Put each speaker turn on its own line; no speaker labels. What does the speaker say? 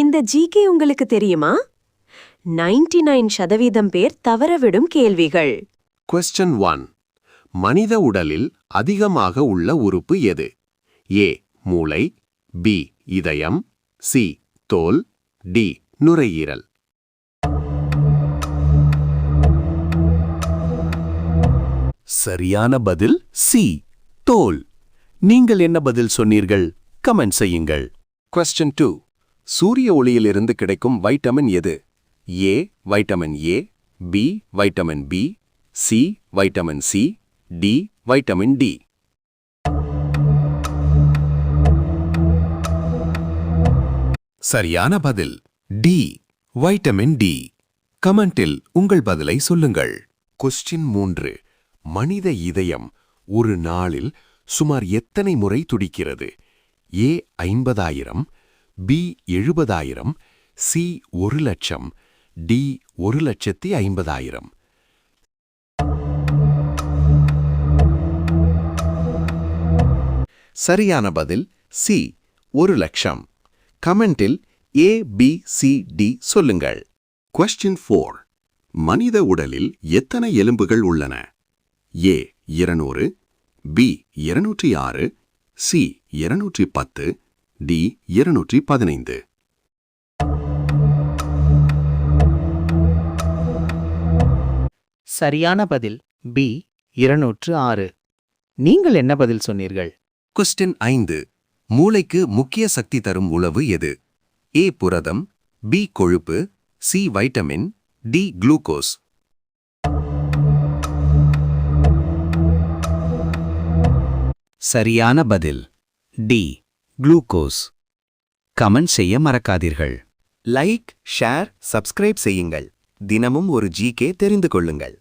இந்த ஜிகே உங்களுக்கு தெரியுமா? 99% பேர் தவறவிடும் கேள்விகள்.
Question 1. மனித உடலில் அதிகமாக உள்ள உறுப்பு எது? A. மூளை, B. இதயம், C. தோல், D. நுரையீரல்.
சரியான பதில் சி, தோல். நீங்கள் என்ன பதில் சொன்னீர்கள்? கமெண்ட் செய்யுங்கள்.
Question 2. சூரிய ஒளியிலிருந்து கிடைக்கும் வைட்டமின் எது? A. Vitamin A, B. Vitamin B, C. Vitamin C, D. Vitamin D.
சரியான பதில் டி, வைட்டமின் டி. கமெண்டில் உங்கள் பதிலை சொல்லுங்கள்.
Question 3. மனித இதயம் ஒரு நாளில் சுமார் எத்தனை முறை துடிக்கிறது? A. 50,000, B. 70,000, C. 1,00,000, D. 1,50,000.
சரியான பதில் சி, 1,00,000. கமெண்டில் A, B, C, D சொல்லுங்கள்.
Question 4. மனித உடலில் எத்தனை எலும்புகள் உள்ளன? A. 200, B. 206, C. 210, D. 215.
சரியான பதில் பி, 206. நீங்கள் என்ன பதில் சொன்னீர்கள்?
Question 5. மூளைக்கு முக்கிய சக்தி தரும் உணவு எது? A. புரதம், B. கொழுப்பு, C. Vitamin, D. குளுக்கோஸ்.
சரியான பதில் டி, குளுக்கோஸ். கமெண்ட் செய்ய மறக்காதீர்கள்.
லைக், ஷேர், சப்ஸ்கிரைப் செய்யுங்கள். தினமும் ஒரு ஜிகே தெரிந்து கொள்ளுங்கள்.